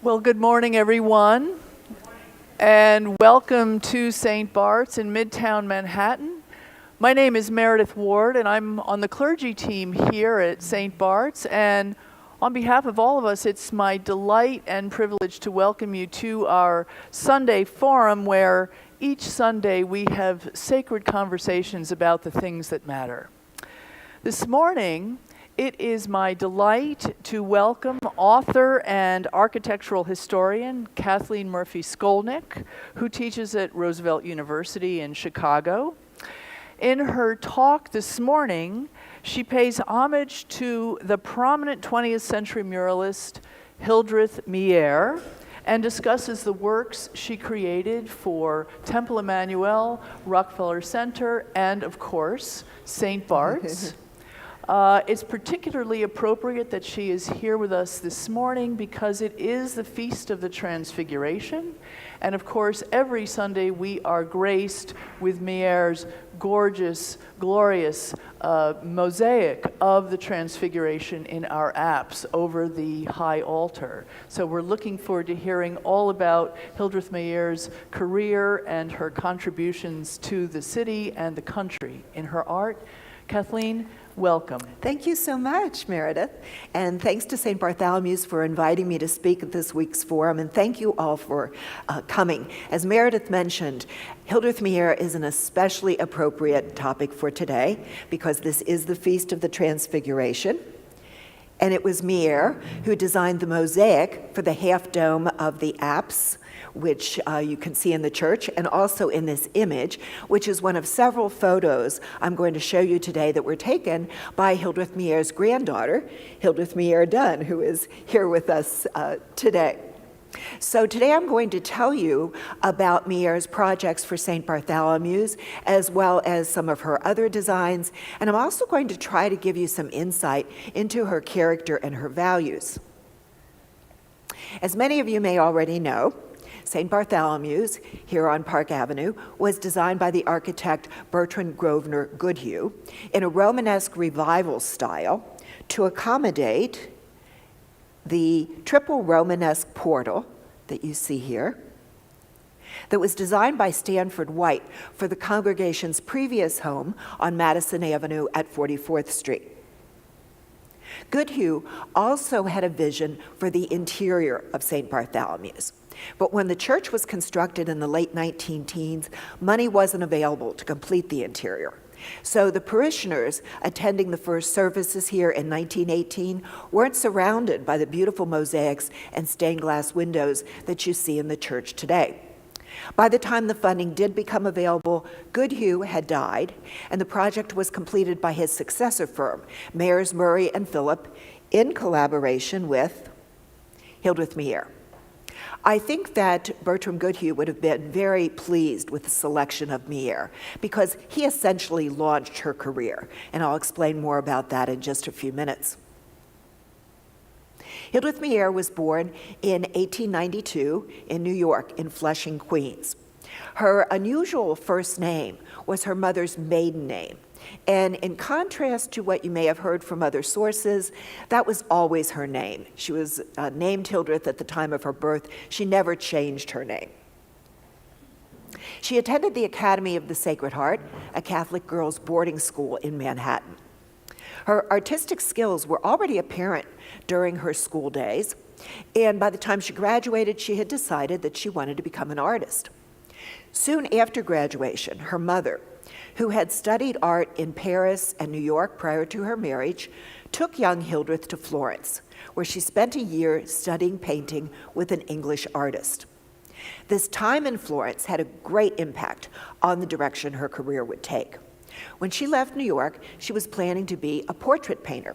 Well, good morning, everyone, and welcome to St. Bart's in Midtown Manhattan. My name is Meredith Ward, and I'm on the clergy team here at St. Bart's. And on behalf of all of us, it's my delight and privilege to welcome you to our Sunday forum, where each Sunday we have sacred conversations about the things that matter. This morning, it is my delight to welcome author and architectural historian Kathleen Skolnik, who teaches at Roosevelt University in Chicago. In her talk this morning, she pays homage to the prominent 20th century muralist Hildreth Meière and discusses the works she created for Temple Emanu-el, Rockefeller Center, and of course, St. Bart's. It's particularly appropriate that she is here with us this morning because it is the Feast of the Transfiguration. And of course, every Sunday we are graced with Meière's gorgeous, glorious mosaic of the Transfiguration in our apse over the high altar. So we're looking forward to hearing all about Hildreth Meière's career and her contributions to the city and the country in her art. Kathleen, welcome. Thank you so much, Meredith. And thanks to St. Bartholomew's for inviting me to speak at this week's forum. And thank you all for coming. As Meredith mentioned, Hildreth Meière is an especially appropriate topic for today because this is the Feast of the Transfiguration. And it was Meière who designed the mosaic for the half dome of the apse, which you can see in the church, and also in this image, which is one of several photos I'm going to show you today that were taken by Hildreth Meière's granddaughter, Hildreth Meière Dunn, who is here with us today. So today I'm going to tell you about Meière's projects for St. Bartholomew's, as well as some of her other designs, and I'm also going to try to give you some insight into her character and her values. As many of you may already know, St. Bartholomew's, here on Park Avenue, was designed by the architect Bertram Grosvenor Goodhue in a Romanesque revival style to accommodate the triple Romanesque portal that you see here, that was designed by Stanford White for the congregation's previous home on Madison Avenue at 44th Street. Goodhue also had a vision for the interior of St. Bartholomew's. But when the church was constructed in the late 19-teens, money wasn't available to complete the interior. So the parishioners attending the first services here in 1918 weren't surrounded by the beautiful mosaics and stained glass windows that you see in the church today. By the time the funding did become available, Goodhue had died, and the project was completed by his successor firm, Mayors Murray and Phillip, in collaboration with Hildreth Meière. I think that Bertram Goodhue would have been very pleased with the selection of Meière because he essentially launched her career, and I'll explain more about that in just a few minutes. Hildreth Meière was born in 1892 in New York in Flushing, Queens. Her unusual first name was her mother's maiden name. And in contrast to what you may have heard from other sources, that was always her name. She was named Hildreth at the time of her birth. She never changed her name. She attended the Academy of the Sacred Heart, a Catholic girls' boarding school in Manhattan. Her artistic skills were already apparent during her school days, and by the time she graduated, she had decided that she wanted to become an artist. Soon after graduation, her mother, who had studied art in Paris and New York prior to her marriage, took young Hildreth to Florence, where she spent a year studying painting with an English artist. This time in Florence had a great impact on the direction her career would take. When she left New York, she was planning to be a portrait painter.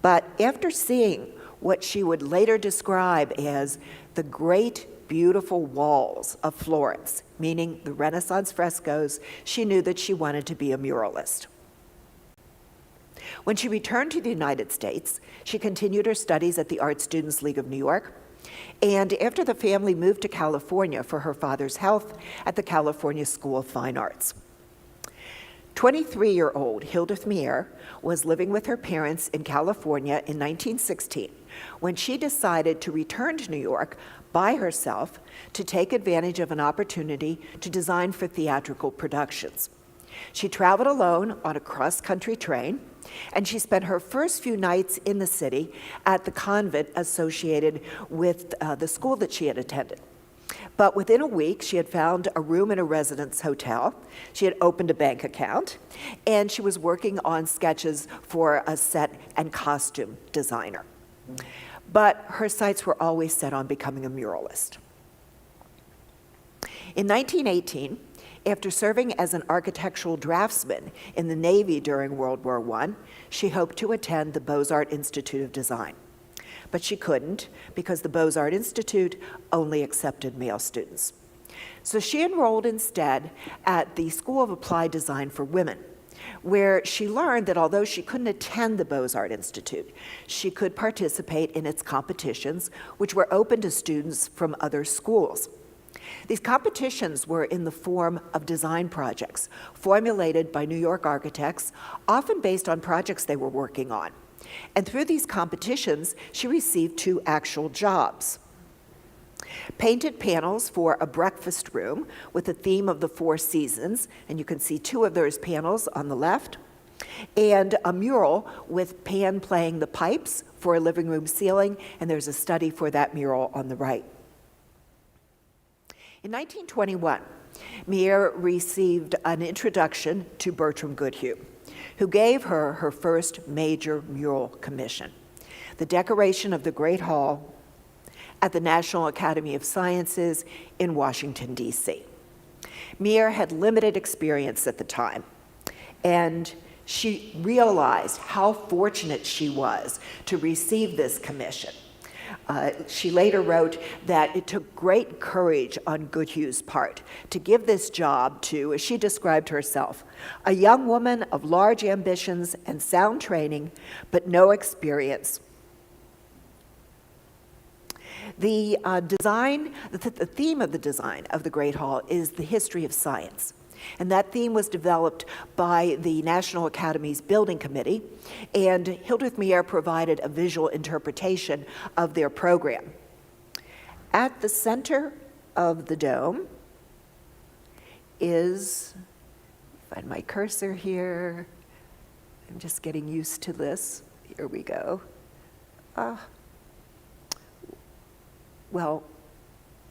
But after seeing what she would later describe as the great beautiful walls of Florence, meaning the Renaissance frescoes, she knew that she wanted to be a muralist. When she returned to the United States, she continued her studies at the Art Students League of New York, and after the family moved to California for her father's health, at the California School of Fine Arts. 23-year-old Hildreth Meière was living with her parents in California in 1916 when she decided to return to New York by herself to take advantage of an opportunity to design for theatrical productions. She traveled alone on a cross-country train, and she spent her first few nights in the city at the convent associated with the school that she had attended. But within a week, she had found a room in a residence hotel, she had opened a bank account, and she was working on sketches for a set and costume designer. But her sights were always set on becoming a muralist. In 1918, after serving as an architectural draftsman in the Navy during World War I, she hoped to attend the Beaux-Arts Institute of Design. But she couldn't because the Beaux-Arts Institute only accepted male students. So she enrolled instead at the School of Applied Design for Women, where she learned that although she couldn't attend the Beaux-Arts Institute, she could participate in its competitions, which were open to students from other schools. These competitions were in the form of design projects formulated by New York architects, often based on projects they were working on. And through these competitions, she received 2 actual jobs. Painted panels for a breakfast room with the theme of the 4 seasons, and you can see 2 of those panels on the left, and a mural with Pan playing the pipes for a living room ceiling, and there's a study for that mural on the right. In 1921, Meière received an introduction to Bertram Goodhue, who gave her her first major mural commission, the decoration of the Great Hall at the National Academy of Sciences in Washington, D.C. Meière had limited experience at the time, and she realized how fortunate she was to receive this commission. She later wrote that it took great courage on Goodhue's part to give this job to, as she described herself, a young woman of large ambitions and sound training, but no experience. The theme of the design of the Great Hall is the history of science. And that theme was developed by the National Academy's Building Committee, and Hildreth Meière provided a visual interpretation of their program. At the center of the dome is, find my cursor here, I'm just getting used to this. Here we go. Well,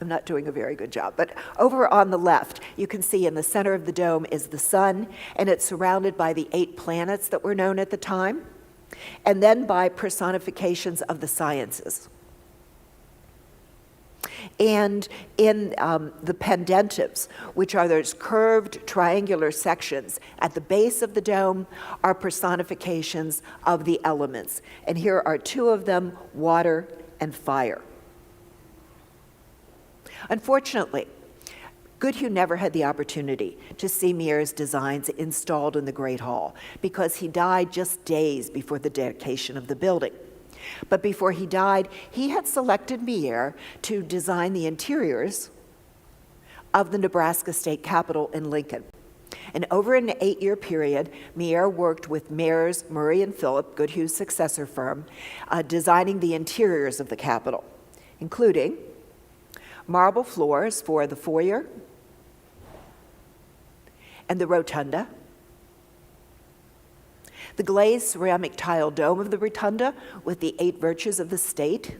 I'm not doing a very good job, but over on the left, you can see in the center of the dome is the sun, and it's surrounded by the 8 planets that were known at the time, and then by personifications of the sciences. And in the pendentives, which are those curved triangular sections at the base of the dome, are personifications of the elements. And here are 2 of them, water and fire. Unfortunately, Goodhue never had the opportunity to see Meière's designs installed in the Great Hall because he died just days before the dedication of the building. But before he died, he had selected Meière to design the interiors of the Nebraska State Capitol in Lincoln. And over an 8-year period, Meière worked with Mayors Murray and Philip, Goodhue's successor firm, designing the interiors of the Capitol, including marble floors for the foyer and the rotunda, the glazed ceramic tile dome of the rotunda with the 8 virtues of the state,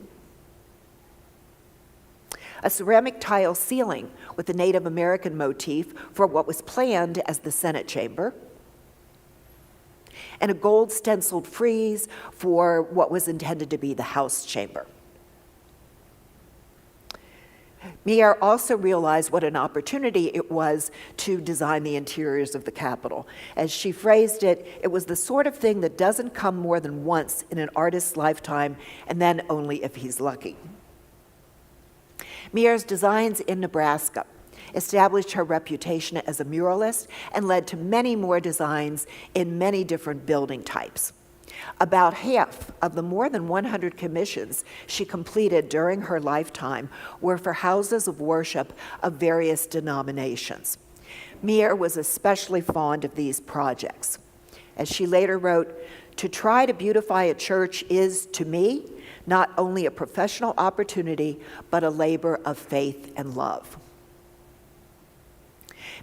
a ceramic tile ceiling with the Native American motif for what was planned as the Senate chamber, and a gold stenciled frieze for what was intended to be the House chamber. Meière also realized what an opportunity it was to design the interiors of the Capitol. As she phrased it, it was the sort of thing that doesn't come more than once in an artist's lifetime, and then only if he's lucky. Meière's designs in Nebraska established her reputation as a muralist and led to many more designs in many different building types. About half of the more than 100 commissions she completed during her lifetime were for houses of worship of various denominations. Meière was especially fond of these projects. As she later wrote, "To try to beautify a church is, to me, not only a professional opportunity, but a labor of faith and love.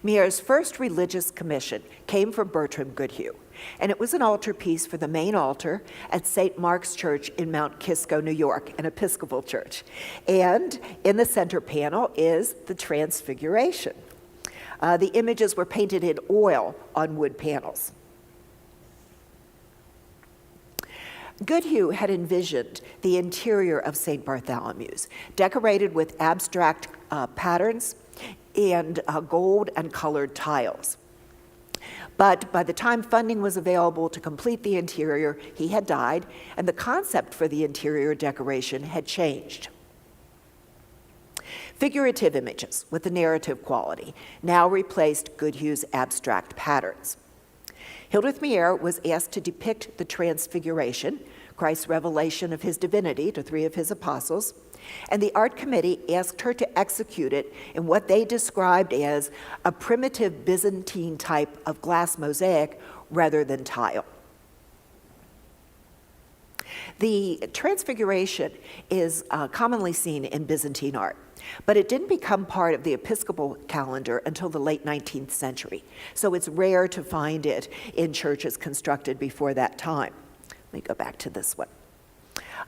Meière's first religious commission came from Bertram Goodhue, and it was an altarpiece for the main altar at St. Mark's Church in Mount Kisco, New York, an Episcopal church. And in the center panel is the Transfiguration. The images were painted in oil on wood panels. Goodhue had envisioned the interior of St. Bartholomew's, decorated with abstract patterns and gold and colored tiles. But by the time funding was available to complete the interior, he had died, and the concept for the interior decoration had changed. Figurative images with a narrative quality now replaced Goodhue's abstract patterns. Hildreth Meière was asked to depict the Transfiguration, Christ's revelation of his divinity to 3 of his apostles, and the art committee asked her to execute it in what they described as a primitive Byzantine type of glass mosaic rather than tile. The Transfiguration is commonly seen in Byzantine art, but it didn't become part of the Episcopal calendar until the late 19th century, so it's rare to find it in churches constructed before that time. Let me go back to this one.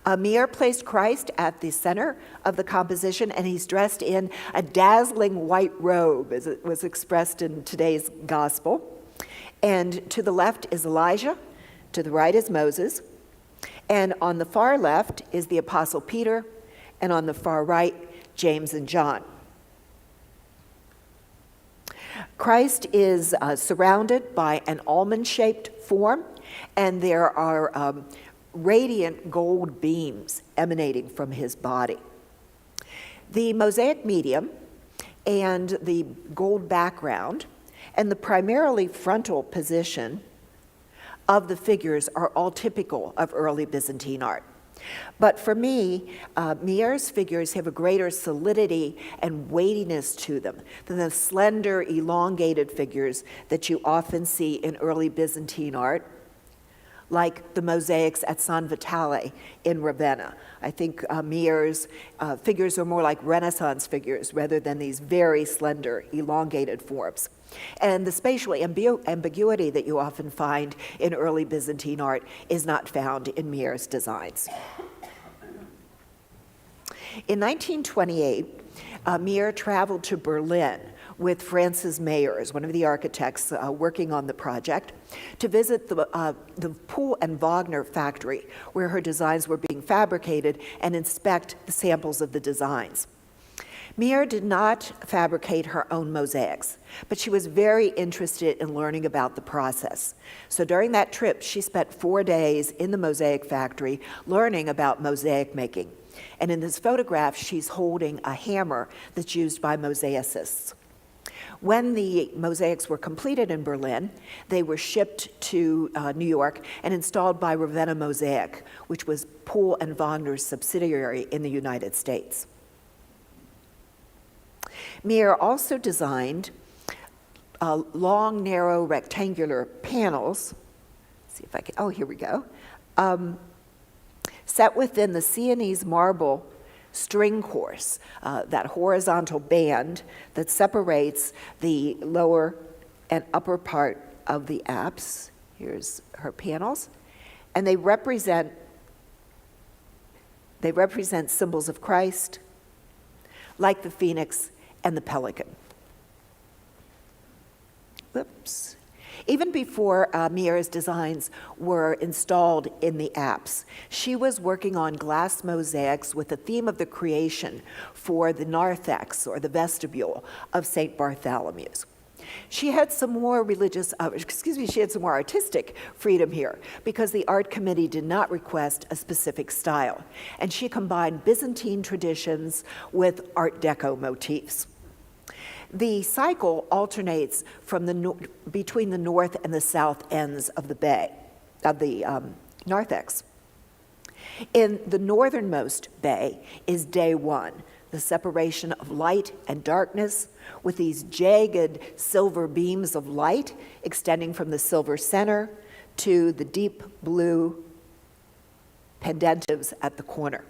Meière placed Christ at the center of the composition, and he's dressed in a dazzling white robe, as it was expressed in today's gospel. And to the left is Elijah, to the right is Moses, and on the far left is the Apostle Peter, and on the far right, James and John. Christ is surrounded by an almond-shaped form, and there are radiant gold beams emanating from his body. The mosaic medium and the gold background and the primarily frontal position of the figures are all typical of early Byzantine art. But for me, Meière's figures have a greater solidity and weightiness to them than the slender, elongated figures that you often see in early Byzantine art, like the mosaics at San Vitale in Ravenna. I think Meière's figures are more like Renaissance figures rather than these very slender, elongated forms. And the spatial ambiguity that you often find in early Byzantine art is not found in Meière's designs. In 1928, Meière traveled to Berlin with Francis Mayers, one of the architects working on the project, to visit the Poole and Wagner factory where her designs were being fabricated and inspect the samples of the designs. Meière did not fabricate her own mosaics, but she was very interested in learning about the process. So during that trip, she spent 4 days in the mosaic factory learning about mosaic making. And in this photograph, she's holding a hammer that's used by mosaicists. When the mosaics were completed in Berlin, they were shipped to New York and installed by Ravenna Mosaic, which was Poole and Wagner's subsidiary in the United States. Meière also designed long, narrow, rectangular panels. Let's see if I can, oh, here we go. Set within the Sienese marble string course, that horizontal band that separates the lower and upper part of the apse. Here's her panels. And they represent symbols of Christ, like the phoenix and the pelican. Whoops. Even before Meière's designs were installed in the apse, she was working on glass mosaics with the theme of the creation for the narthex, or the vestibule, of St. Bartholomew's. She had some more artistic freedom here because the art committee did not request a specific style, and she combined Byzantine traditions with Art Deco motifs. The cycle alternates from between the north and the south ends of the narthex. In the northernmost bay is day one, the separation of light and darkness, with these jagged silver beams of light extending from the silver center to the deep blue pendentives at the corner.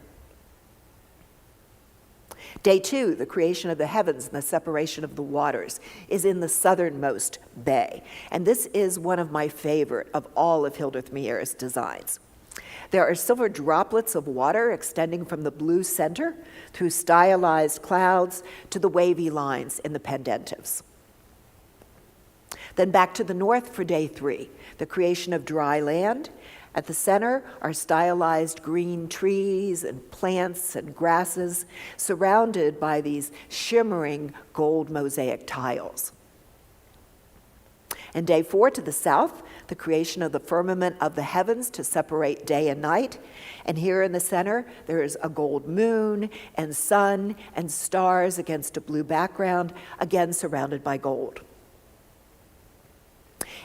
Day 2, the creation of the heavens and the separation of the waters, is in the southernmost bay. And this is one of my favorite of all of Hildreth Meiere's designs. There are silver droplets of water extending from the blue center through stylized clouds to the wavy lines in the pendentives. Then back to the north for day 3, the creation of dry land. At the center are stylized green trees and plants and grasses surrounded by these shimmering gold mosaic tiles. And day 4 to the south, the creation of the firmament of the heavens to separate day and night. And here in the center, there is a gold moon and sun and stars against a blue background, again surrounded by gold.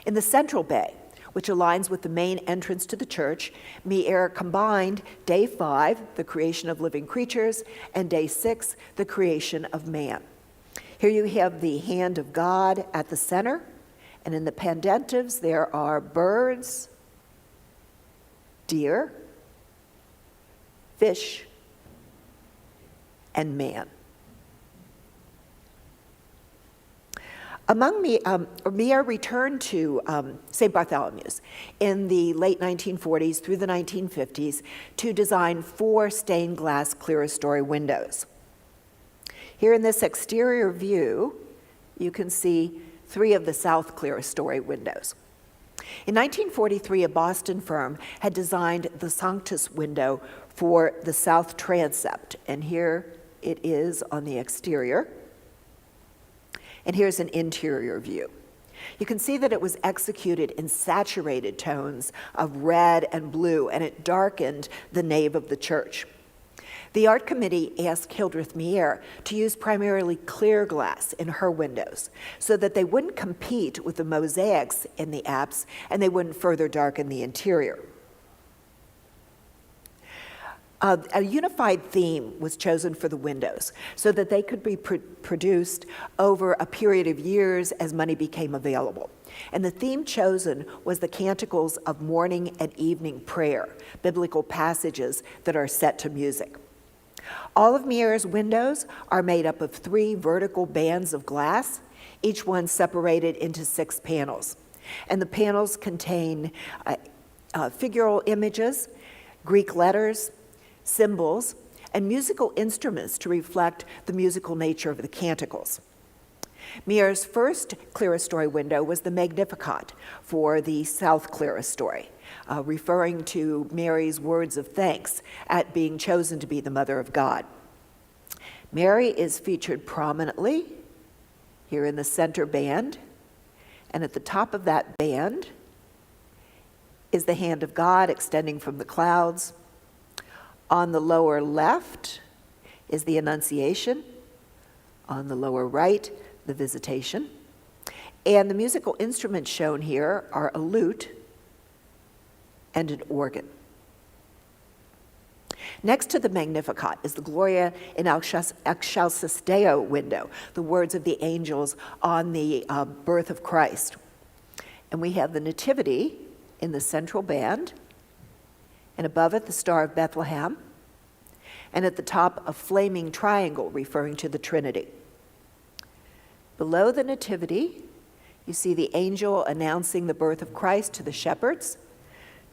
In the central bay, which aligns with the main entrance to the church, Meière combined day 5, the creation of living creatures, and day 6, the creation of man. Here you have the hand of God at the center, and in the pendentives there are birds, deer, fish, and man. Meière returned to St. Bartholomew's in the late 1940s through the 1950s to design 4 stained glass clerestory windows. Here in this exterior view, you can see 3 of the south clerestory windows. In 1943, a Boston firm had designed the Sanctus window for the south transept, and here it is on the exterior. And here's an interior view. You can see that it was executed in saturated tones of red and blue, and it darkened the nave of the church. The art committee asked Hildreth Meière to use primarily clear glass in her windows so that they wouldn't compete with the mosaics in the apse and they wouldn't further darken the interior. A unified theme was chosen for the windows so that they could be produced over a period of years as money became available. And the theme chosen was the canticles of morning and evening prayer, biblical passages that are set to music. All of Meiere's windows are made up of 3 vertical bands of glass, each one separated into 6 panels. And the panels contain figural images, Greek letters, symbols, and musical instruments to reflect the musical nature of the canticles. Meiere's first clerestory window was the Magnificat for the south clerestory, referring to Mary's words of thanks at being chosen to be the Mother of God. Mary is featured prominently here in the center band, and at the top of that band is the hand of God extending from the clouds. On the lower left is the Annunciation. On the lower right, the Visitation. And the musical instruments shown here are a lute and an organ. Next to the Magnificat is the Gloria in Excelsis Deo window, the words of the angels on the birth of Christ. And we have the Nativity in the central band, and above it, the Star of Bethlehem, and at the top, a flaming triangle referring to the Trinity. Below the Nativity, you see the angel announcing the birth of Christ to the shepherds,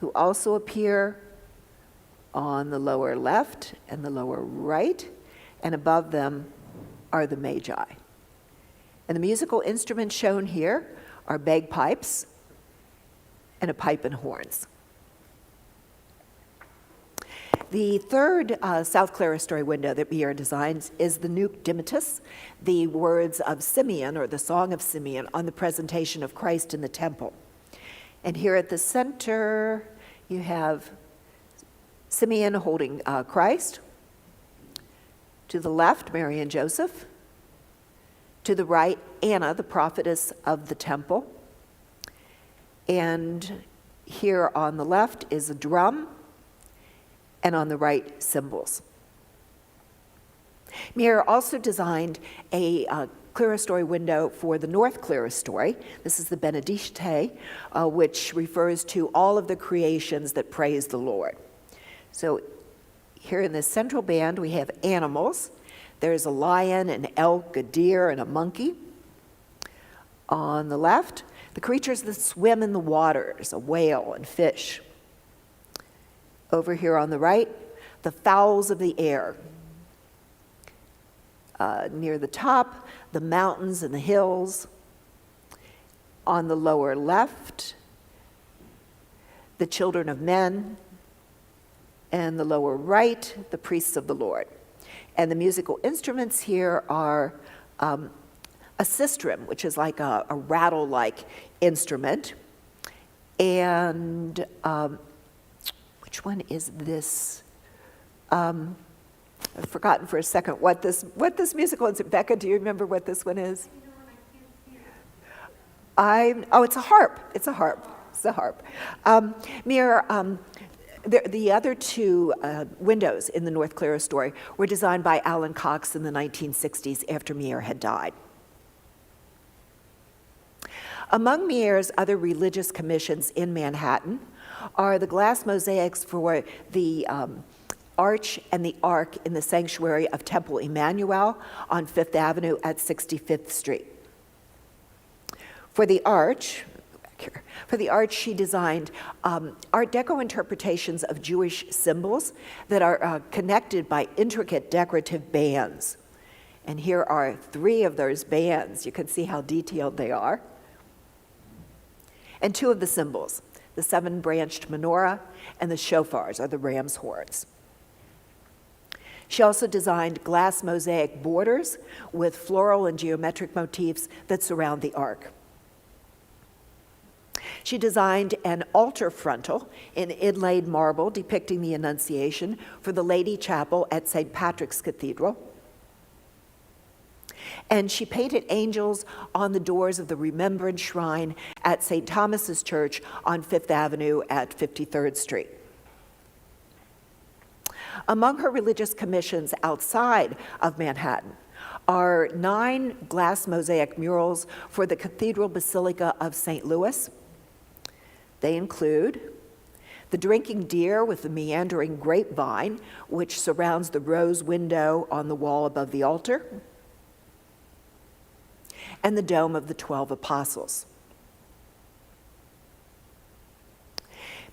who also appear on the lower left and the lower right, and above them are the Magi. And the musical instruments shown here are bagpipes and a pipe and horns. The third south clerestory window that Meière designs is the Nunc Dimittis, the words of Simeon, or the Song of Simeon, on the presentation of Christ in the temple. And here at the center, you have Simeon holding Christ. To the left, Mary and Joseph. To the right, Anna, the prophetess of the temple. And here on the left is a drum, and on the right, cymbals. Meière also designed a clerestory window for the north clerestory. This is the Benedicite, which refers to all of the creations that praise the Lord. So here in this central band, we have animals. There's a lion, an elk, a deer, and a monkey. On the left, the creatures that swim in the waters, a whale and fish. Over here on the right, the fowls of the air. Near the top, the mountains and the hills. On the lower left, the children of men. And the lower right, the priests of the Lord. And the musical instruments here are a sistrum, which is like a rattle-like instrument. And which one is this? I've forgotten for a second what this musical instrument. Becca, do you remember what this one is? It's a harp. It's a harp. It's a harp. The other two windows in the North Clerestory were designed by Alan Cox in the 1960s after Meière had died. Among Meiere's other religious commissions in Manhattan are the glass mosaics for the arch and the ark in the sanctuary of Temple Emanu-el on Fifth Avenue at 65th Street. For the arch, she designed Art Deco interpretations of Jewish symbols that are connected by intricate decorative bands. And here are 3 of those bands. You can see how detailed they are. And 2 of the symbols, the 7-branched menorah and the shofars, are the ram's horns. She also designed glass mosaic borders with floral and geometric motifs that surround the ark. She designed an altar frontal in inlaid marble depicting the Annunciation for the Lady Chapel at St. Patrick's Cathedral. And she painted angels on the doors of the Remembrance Shrine at St. Thomas's Church on Fifth Avenue at 53rd Street. Among her religious commissions outside of Manhattan are 9 glass mosaic murals for the Cathedral Basilica of St. Louis. They include the drinking deer with the meandering grapevine, which surrounds the rose window on the wall above the altar, and the dome of the 12 apostles.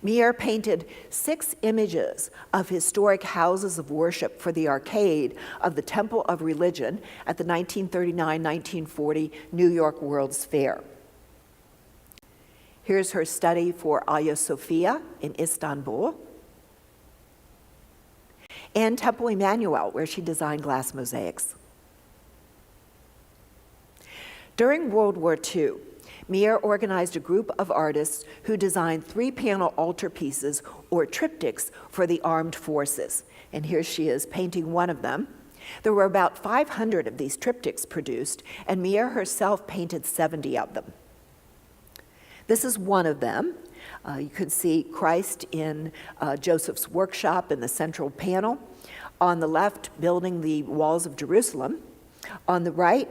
Meière painted 6 images of historic houses of worship for the arcade of the Temple of Religion at the 1939-1940 New York World's Fair. Here's her study for Hagia Sophia in Istanbul, and Temple Emanu-el, where she designed glass mosaics. During World War II, Meière organized a group of artists who designed 3-panel altarpieces or triptychs for the armed forces. And here she is painting one of them. There were about 500 of these triptychs produced, and Meière herself painted 70 of them. This is one of them. You can see Christ in Joseph's workshop in the central panel. On the left, building the walls of Jerusalem. On the right,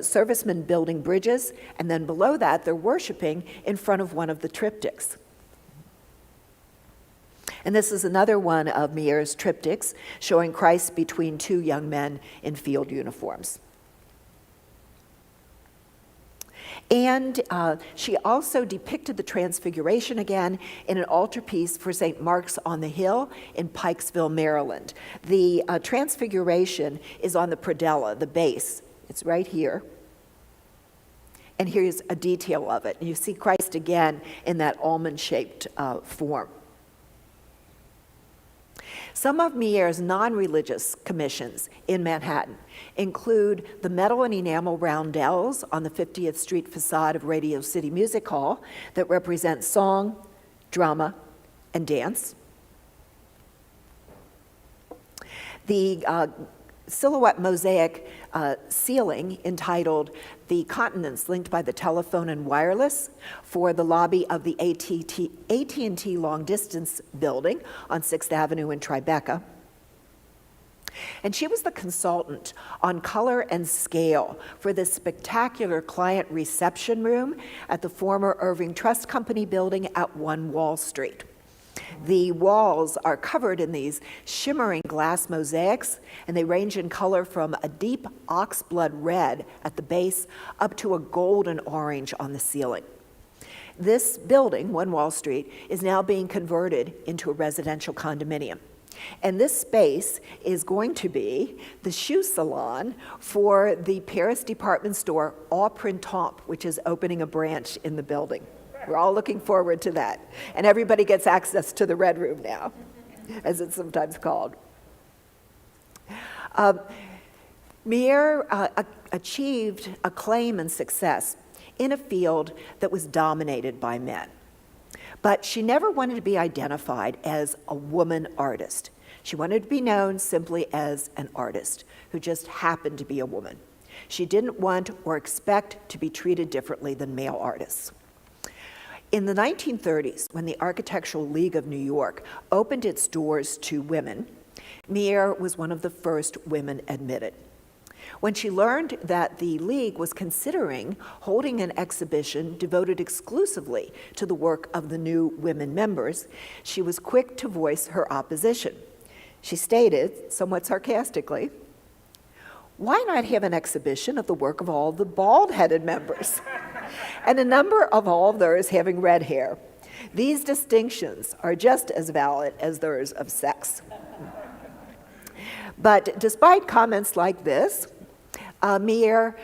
servicemen building bridges, and then below that, they're worshiping in front of one of the triptychs. And this is another one of Meiere's triptychs, showing Christ between 2 young men in field uniforms. And she also depicted the Transfiguration again in an altarpiece for St. Mark's on the Hill in Pikesville, Maryland. The Transfiguration is on the predella, the base. It's right here. And here's a detail of it. You see Christ again in that almond-shaped form. Some of Meiere's non-religious commissions in Manhattan include the metal and enamel roundels on the 50th Street facade of Radio City Music Hall that represent song, drama, and dance. The silhouette mosaic ceiling entitled "The Continents Linked by the Telephone and Wireless" for the lobby of the AT&T Long Distance building on 6th Avenue in Tribeca. And she was the consultant on color and scale for this spectacular client reception room at the former Irving Trust Company building at 1 Wall Street. The walls are covered in these shimmering glass mosaics, and they range in color from a deep oxblood red at the base up to a golden orange on the ceiling. This building, One Wall Street, is now being converted into a residential condominium. And this space is going to be the shoe salon for the Paris department store Au Printemps, which is opening a branch in the building. We're all looking forward to that. And everybody gets access to the Red Room now, as it's sometimes called. Meière achieved acclaim and success in a field that was dominated by men. But she never wanted to be identified as a woman artist. She wanted to be known simply as an artist who just happened to be a woman. She didn't want or expect to be treated differently than male artists. In the 1930s, when the Architectural League of New York opened its doors to women, Meière was one of the first women admitted. When she learned that the League was considering holding an exhibition devoted exclusively to the work of the new women members, she was quick to voice her opposition. She stated, somewhat sarcastically, "Why not have an exhibition of the work of all the bald-headed members, and a number of all of theirs having red hair? These distinctions are just as valid as those of sex." But despite comments like this, Meière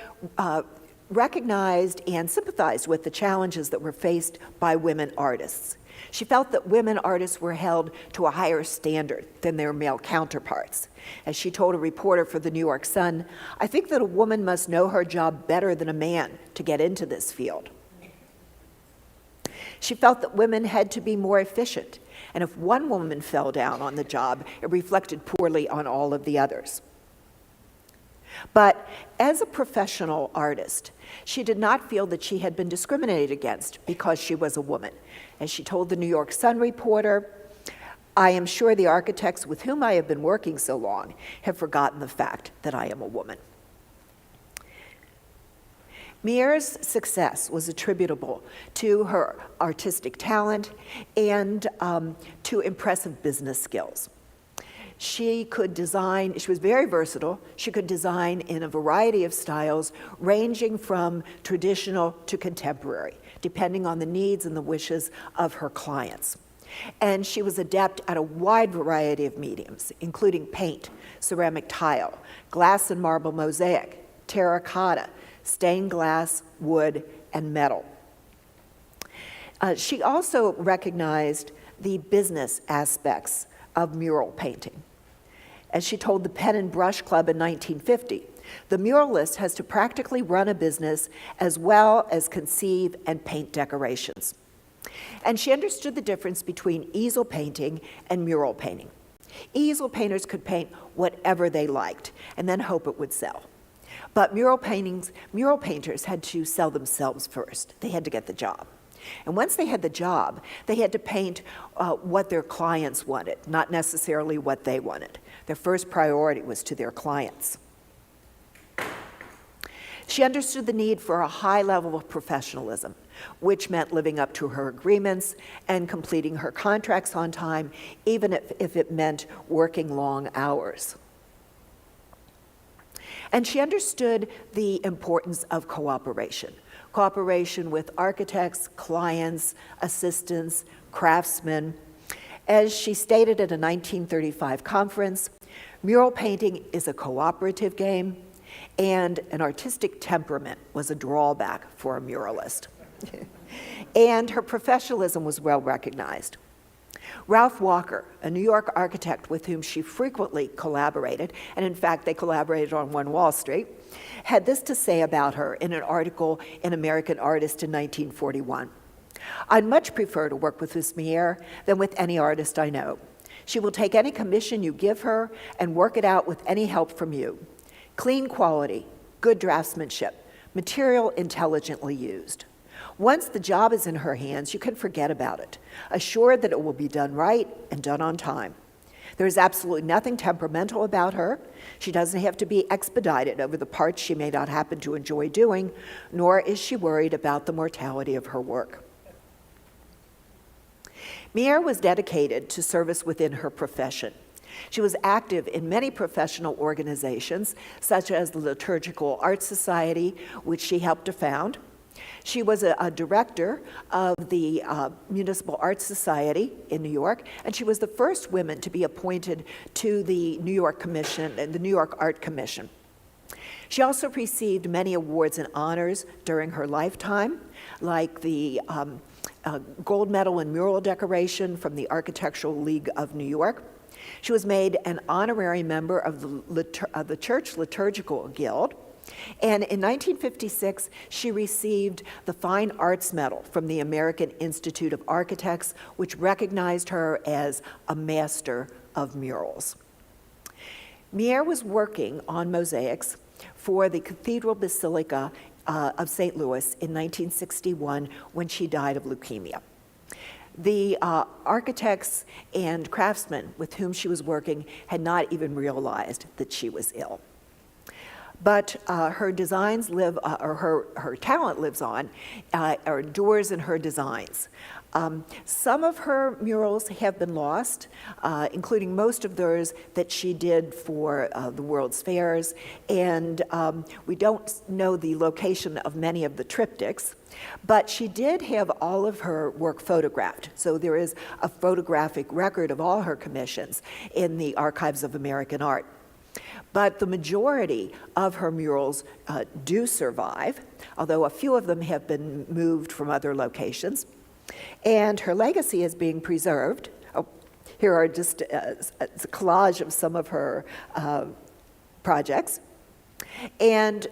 recognized and sympathized with the challenges that were faced by women artists. She felt that women artists were held to a higher standard than their male counterparts. As she told a reporter for the New York Sun, "I think that a woman must know her job better than a man to get into this field." She felt that women had to be more efficient, and if one woman fell down on the job, it reflected poorly on all of the others. But as a professional artist, she did not feel that she had been discriminated against because she was a woman. As she told the New York Sun reporter, "I am sure the architects with whom I have been working so long have forgotten the fact that I am a woman." Meière's success was attributable to her artistic talent and to impressive business skills. She could design, she was very versatile. She could design in a variety of styles, ranging from traditional to contemporary, depending on the needs and the wishes of her clients. And she was adept at a wide variety of mediums, including paint, ceramic tile, glass and marble mosaic, terracotta, stained glass, wood, and metal. She also recognized the business aspects of mural painting. As she told the Pen and Brush Club in 1950, the muralist has to practically run a business as well as conceive and paint decorations. And she understood the difference between easel painting and mural painting. Easel painters could paint whatever they liked and then hope it would sell. But mural painters had to sell themselves first. They had to get the job. And once they had the job, they had to paint what their clients wanted, not necessarily what they wanted. Their first priority was to their clients. She understood the need for a high level of professionalism, which meant living up to her agreements and completing her contracts on time, even if it meant working long hours. And she understood the importance of cooperation with architects, clients, assistants, craftsmen. As she stated at a 1935 conference, mural painting is a cooperative game, and an artistic temperament was a drawback for a muralist. And her professionalism was well recognized. Ralph Walker, a New York architect with whom she frequently collaborated, and in fact they collaborated on One Wall Street, had this to say about her in an article in American Artist in 1941. "I'd much prefer to work with Miss Meière than with any artist I know. She will take any commission you give her and work it out with any help from you. Clean quality, good draftsmanship, material intelligently used. Once the job is in her hands, you can forget about it, assured that it will be done right and done on time. There is absolutely nothing temperamental about her. She doesn't have to be expedited over the parts she may not happen to enjoy doing, nor is she worried about the mortality of her work." Meière was dedicated to service within her profession. She was active in many professional organizations, such as the Liturgical Arts Society, which she helped to found. She was a director of the Municipal Arts Society in New York, and she was the first woman to be appointed to the New York Commission, the New York Art Commission. She also received many awards and honors during her lifetime, like the gold medal in mural decoration from the Architectural League of New York. She was made an honorary member of the Church Liturgical Guild. And in 1956, she received the Fine Arts Medal from the American Institute of Architects, which recognized her as a master of murals. Meière was working on mosaics for the Cathedral Basilica of St. Louis in 1961 when she died of leukemia. The architects and craftsmen with whom she was working had not even realized that she was ill. But her designs live, or her talent lives on, or endures in her designs. Some of her murals have been lost, including most of those that she did for the World's Fairs, and we don't know the location of many of the triptychs, but she did have all of her work photographed. So there is a photographic record of all her commissions in the Archives of American Art. But the majority of her murals do survive, although a few of them have been moved from other locations. And her legacy is being preserved. Oh, here are just a collage of some of her projects. And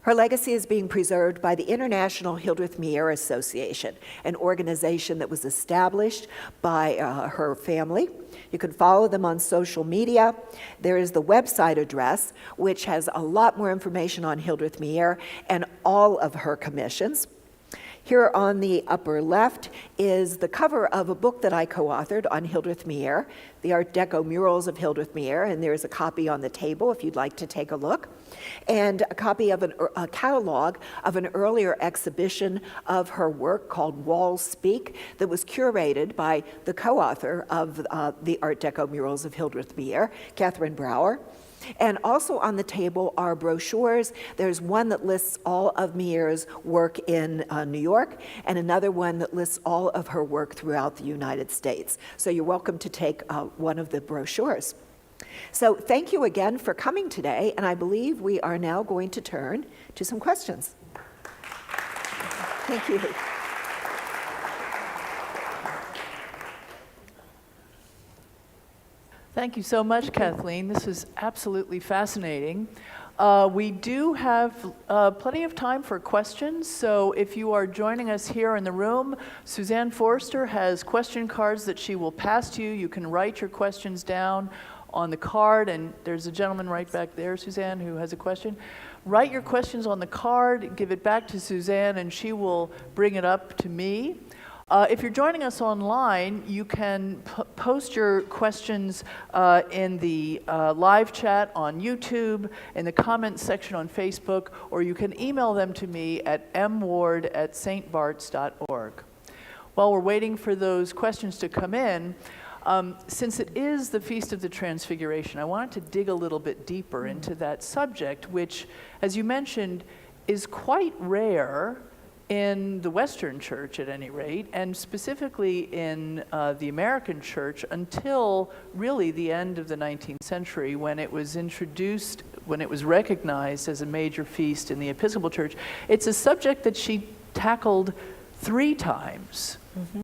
her legacy is being preserved by the International Hildreth Meière Association, an organization that was established by her family. You can follow them on social media. There is the website address, which has a lot more information on Hildreth Meière and all of her commissions. Here on the upper left is the cover of a book that I co-authored on Hildreth Meière, the Art Deco Murals of Hildreth Meière, and there's a copy on the table if you'd like to take a look, and a copy of a catalog of an earlier exhibition of her work called Walls Speak that was curated by the co-author of the Art Deco Murals of Hildreth Meière, Catherine Brower. And also on the table are brochures. There's one that lists all of Meière's work in New York, and another one that lists all of her work throughout the United States. So you're welcome to take one of the brochures. So thank you again for coming today, and I believe we are now going to turn to some questions. Thank you. Thank you so much, Kathleen. This is absolutely fascinating. We do have plenty of time for questions, so if you are joining us here in the room, Suzanne Forster has question cards that she will pass to you. You can write your questions down on the card, and there's a gentleman right back there, Suzanne, who has a question. Write your questions on the card, give it back to Suzanne, and she will bring it up to me. If you're joining us online, you can post your questions in the live chat on YouTube, in the comments section on Facebook, or you can email them to me at mward@stbarts.org. While we're waiting for those questions to come in, since it is the Feast of the Transfiguration, I wanted to dig a little bit deeper into that subject, which, as you mentioned, is quite rare in the Western Church at any rate, and specifically in the American Church until really the end of the 19th century when it was introduced, when it was recognized as a major feast in the Episcopal Church. It's a subject that she tackled 3 times. Mm-hmm.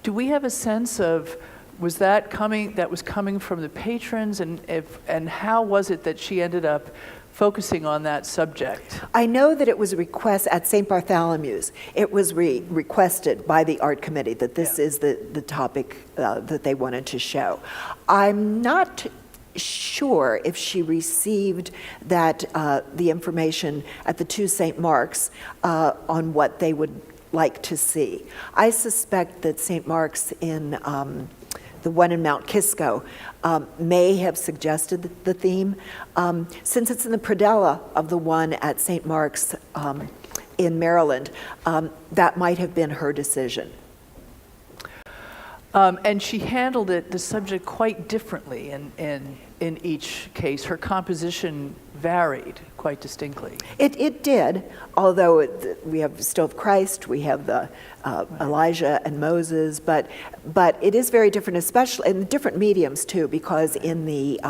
Do we have a sense of, was that coming from the patrons, and how was it that she ended up focusing on that subject? I know that it was a request at St. Bartholomew's. It was requested by the art committee that this is the topic that they wanted to show. I'm not sure if she received that the information at the 2 St. Mark's on what they would like to see. I suspect that St. Mark's in the one in Mount Kisco may have suggested the theme. Since it's in the predella of the one at St. Mark's in Maryland, that might have been her decision. And she handled the subject quite differently in each case. Her composition varied quite distinctly. It did, although we still have Christ, we have the Elijah and Moses, but it is very different, especially in different mediums too, because in the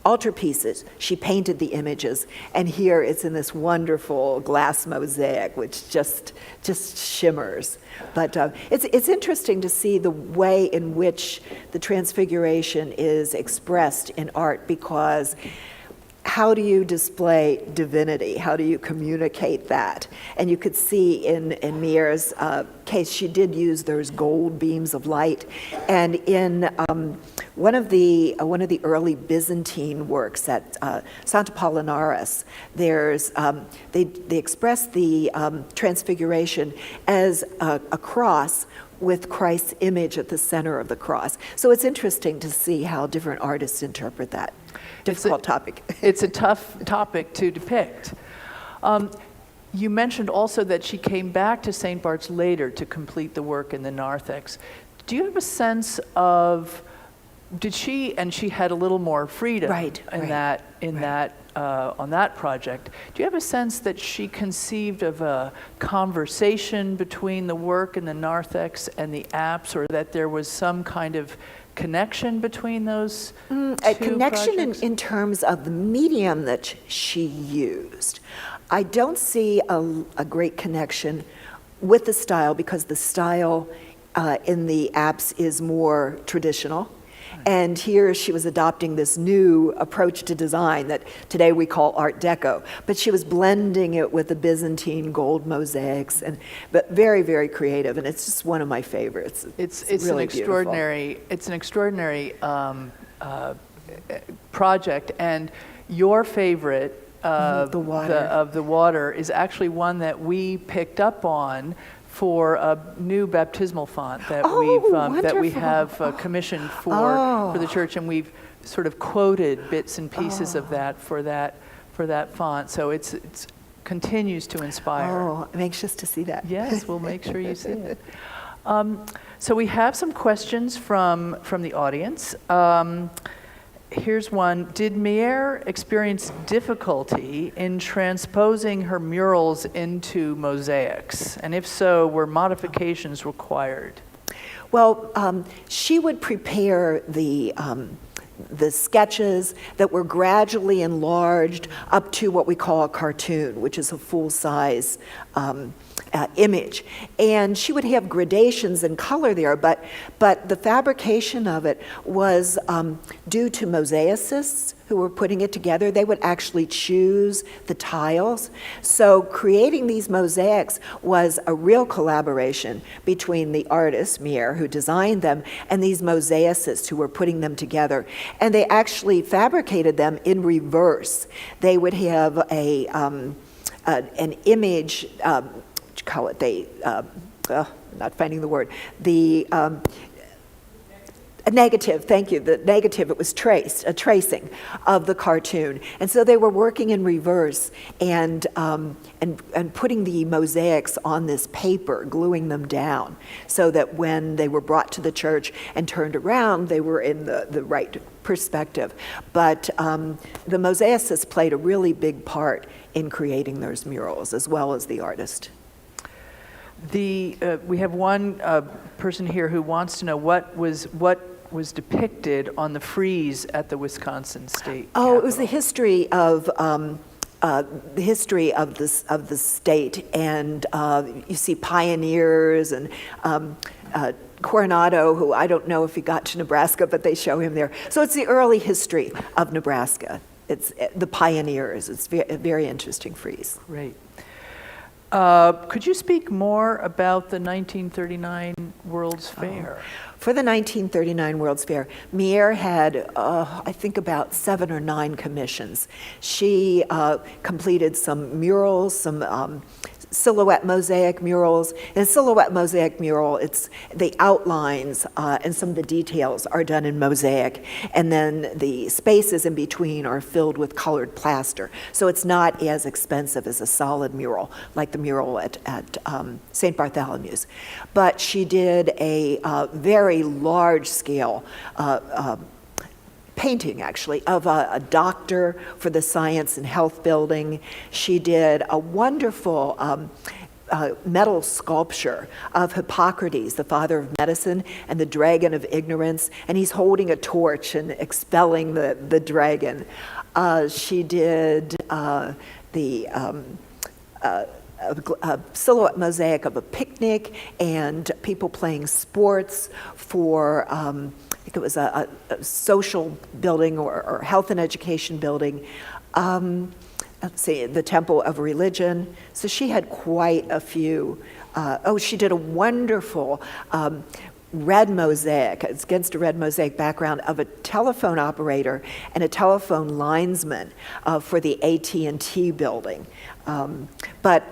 altarpieces, she painted the images, and here it's in this wonderful glass mosaic, which just shimmers. But it's interesting to see the way in which the Transfiguration is expressed in art, because how do you display divinity? How do you communicate that? And you could see in Meière's case, she did use those gold beams of light. And in one of the early Byzantine works at Santa Apollinaris, there's they express the Transfiguration as a cross with Christ's image at the center of the cross. So it's interesting to see how different artists interpret that. Difficult topic. It's a tough topic to depict. You mentioned also that she came back to St. Bart's later to complete the work in the narthex. Do you have a sense of, she had a little more freedom on that project. Do you have a sense that she conceived of a conversation between the work in the narthex and the apse, or that there was some kind of connection between those a connection in terms of the medium that she used. I don't see a great connection with the style, because the style in the apse is more traditional. And here she was adopting this new approach to design that today we call Art Deco, but she was blending it with the Byzantine gold mosaics, but very, very creative, and it's just one of my favorites. It's really an extraordinary project, and your favorite of the water is actually one that we picked up on for a new baptismal font that we have commissioned for the church, and we've sort of quoted bits and pieces of that for that font. So it's continues to inspire. Oh, I'm anxious to see that. Yes, we'll make sure you see it. So we have some questions from the audience. Here's one. Did Meière experience difficulty in transposing her murals into mosaics? And if so, were modifications required? Well, she would prepare the sketches that were gradually enlarged up to what we call a cartoon, which is a full-size image. And she would have gradations in color there, but the fabrication of it was due to mosaicists who were putting it together. They would actually choose the tiles. So creating these mosaics was a real collaboration between the artist, Meière, who designed them, and these mosaicists who were putting them together. And they actually fabricated them in reverse. They would have an image, call it not finding the word, a negative, thank you, the negative, it was a tracing of the cartoon. And so they were working in reverse and putting the mosaics on this paper, gluing them down, so that when they were brought to the church and turned around, they were in the right perspective. But the mosaicists played a really big part in creating those murals, as well as the artist. We have one person here who wants to know what was depicted on the frieze at the Wisconsin State Capitol. It was the history of the state, and you see pioneers and Coronado, who I don't know if he got to Nebraska, but they show him there. So it's the early history of Nebraska. It's the pioneers. It's a very interesting frieze. Great. Could you speak more about the 1939 World's Fair? For the 1939 World's Fair, Meière had, I think, about 7 or 9 commissions. She completed some murals, some silhouette mosaic murals. In a silhouette mosaic mural, it's the outlines and some of the details are done in mosaic, and then the spaces in between are filled with colored plaster. So it's not as expensive as a solid mural, like the mural at St. Bartholomew's. But she did a very large-scale painting, actually, of a doctor for the Science and Health Building. She did a wonderful metal sculpture of Hippocrates, the father of medicine, and the dragon of ignorance, and he's holding a torch and expelling the dragon. She did a silhouette mosaic of a picnic and people playing sports for I think it was a social building or health and education building. Let's see, the Temple of Religion. So she had quite a few. She did a wonderful red mosaic. It's against a red mosaic background of a telephone operator and a telephone linesman for the AT&T building. But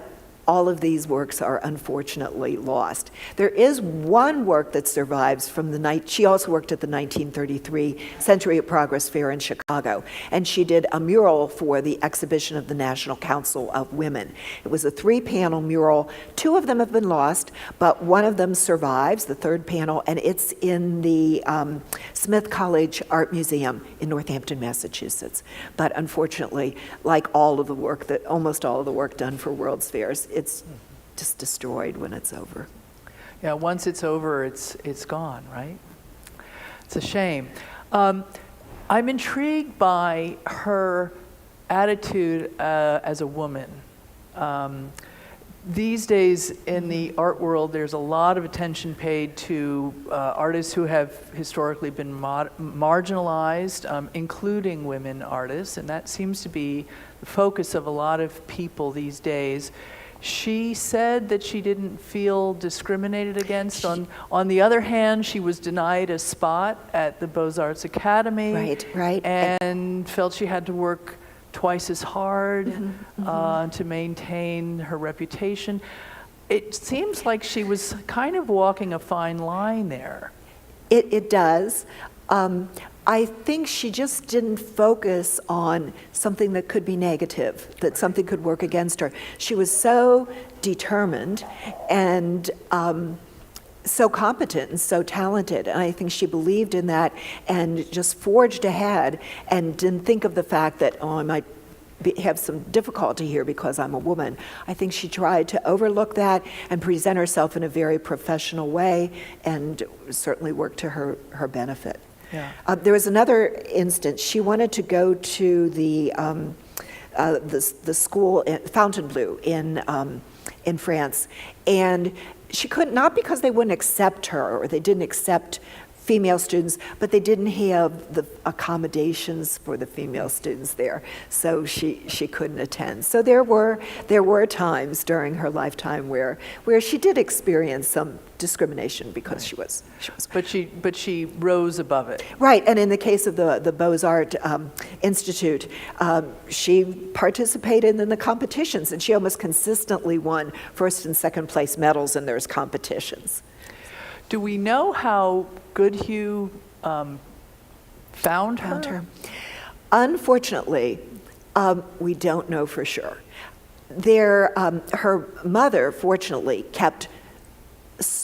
all of these works are unfortunately lost. There is one work that survives from the night. She also worked at the 1933 Century of Progress Fair in Chicago, and she did a mural for the exhibition of the National Council of Women. It was a 3-panel mural. 2 of them have been lost, but one of them survives, the 3rd panel, and it's in the Smith College Art Museum in Northampton, Massachusetts. But unfortunately, like almost all of the work done for World's Fairs, it's just destroyed when it's over. Yeah, once it's over, it's gone, right? It's a shame. I'm intrigued by her attitude as a woman. These days in the art world, there's a lot of attention paid to artists who have historically been marginalized, including women artists, and that seems to be the focus of a lot of people these days. She said that she didn't feel discriminated against. On the other hand, she was denied a spot at the Beaux-Arts Academy. Right. And felt she had to work twice as hard to maintain her reputation. It seems like she was kind of walking a fine line there. It does. I think she just didn't focus on something that could be negative, that something could work against her. She was so determined and so competent and so talented, and I think she believed in that and just forged ahead and didn't think of the fact that, I might have some difficulty here because I'm a woman. I think she tried to overlook that and present herself in a very professional way, and certainly worked to her benefit. Yeah. There was another instance. She wanted to go to the school Fontainebleau in France, and she couldn't, not because they wouldn't accept her or they didn't accept female students, but they didn't have the accommodations for the female students there, so she couldn't attend. So there were times during her lifetime where she did experience some discrimination because she was. But she rose above it. Right, and in the case of the Beaux-Arts Institute, she participated in the competitions, and she almost consistently won first and second place medals in those competitions. Do we know how Goodhue found her? Unfortunately, we don't know for sure. Her mother, fortunately, kept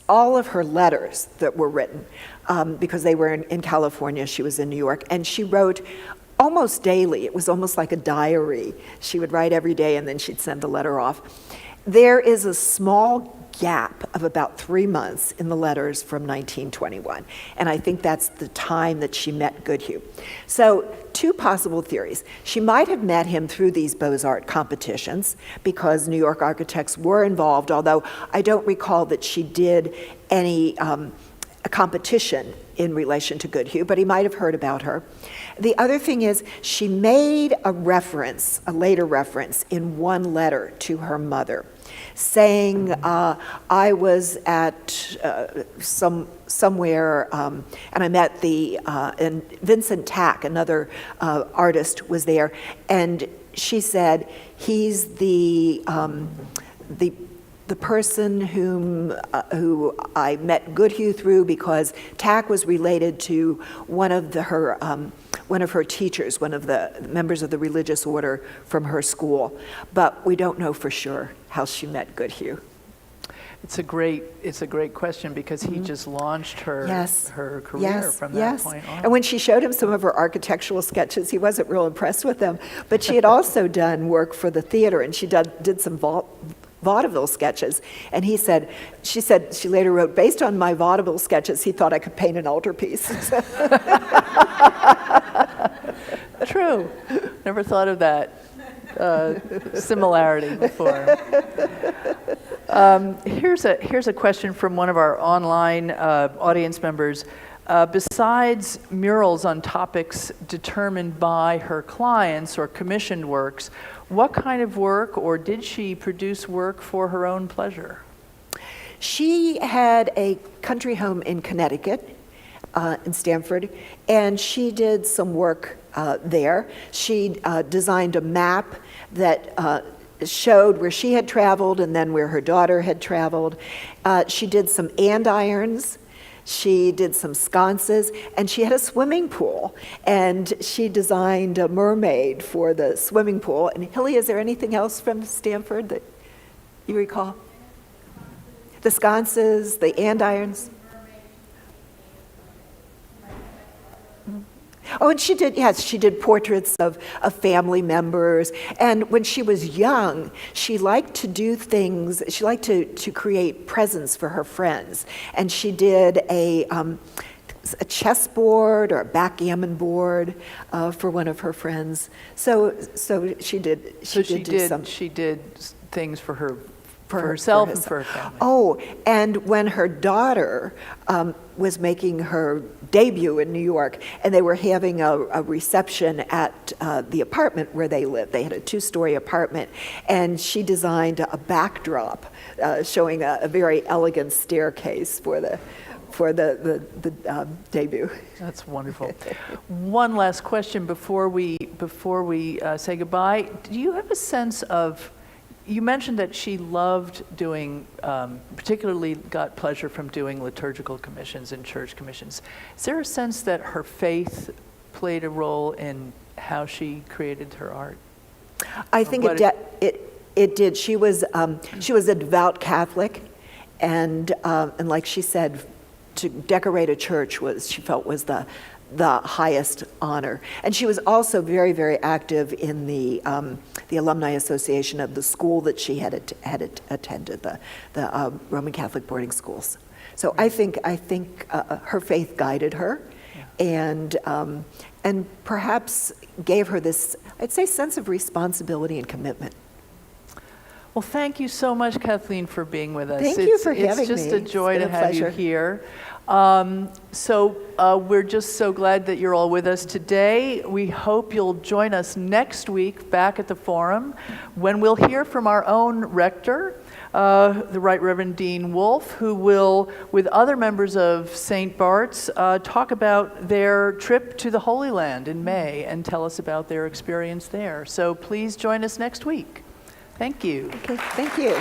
all of her letters that were written because they were in California, she was in New York, and she wrote almost daily. It was almost like a diary. She would write every day and then she'd send a letter off. There is a small gap of about 3 months in the letters from 1921, and I think that's the time that she met Goodhue. So 2 possible theories. She might have met him through these Beaux-Arts competitions because New York architects were involved, although I don't recall that she did any a competition in relation to Goodhue, but he might have heard about her. The other thing is she made a later reference in one letter to her mother, saying, I was at somewhere, and I met and Vincent Tack, another artist, was there, and she said, he's the the person who I met Goodhue through, because Tack was related to one of her teachers, one of the members of the religious order from her school, but we don't know for sure how she met Goodhue. It's a great question, because he just launched her career from that point on. And when she showed him some of her architectural sketches, he wasn't real impressed with them. But she had also done work for the theater, and she did some vaudeville sketches. And she said she later wrote, based on my vaudeville sketches, he thought I could paint an altarpiece. True. Never thought of that similarity before. Here's a question from one of our online audience members. Besides murals on topics determined by her clients or commissioned works, what kind of work, or did she produce work for her own pleasure? She had a country home in Connecticut, in Stamford, and she did some work there. She designed a map that showed where she had traveled and then where her daughter had traveled. She did some andirons. She did some sconces, and she had a swimming pool, and she designed a mermaid for the swimming pool. And Hilly, is there anything else from Stamford that you recall? The sconces, the andirons? Oh, and she did portraits of family members. And when she was young, she liked to do things, she liked to create presents for her friends. And she did a chessboard or a backgammon board for one of her friends. So she did things for her, for herself and for her family. Oh, and when her daughter was making her debut in New York, and they were having a reception at the apartment where they lived. They had a 2-story apartment, and she designed a backdrop showing a very elegant staircase for the debut. That's wonderful. One last question before we say goodbye. Do you have a sense of, you mentioned that she loved doing, particularly got pleasure from doing liturgical commissions and church commissions. Is there a sense that her faith played a role in how she created her art? I think it did. She was a devout Catholic, and like she said, to decorate a church she felt was the highest honor. And she was also very, very active in the Alumni Association of the school that she had attended, the Roman Catholic boarding schools. So I think her faith guided her, and perhaps gave her this, I'd say, sense of responsibility and commitment. Well, thank you so much, Kathleen, for being with us. Thank you for having me. It's just a joy to have you here. We're just so glad that you're all with us today. We hope you'll join us next week back at the Forum, when we'll hear from our own rector, the Right Reverend Dean Wolfe, who will, with other members of St. Bart's, talk about their trip to the Holy Land in May and tell us about their experience there. So please join us next week. Thank you. Okay, thank you.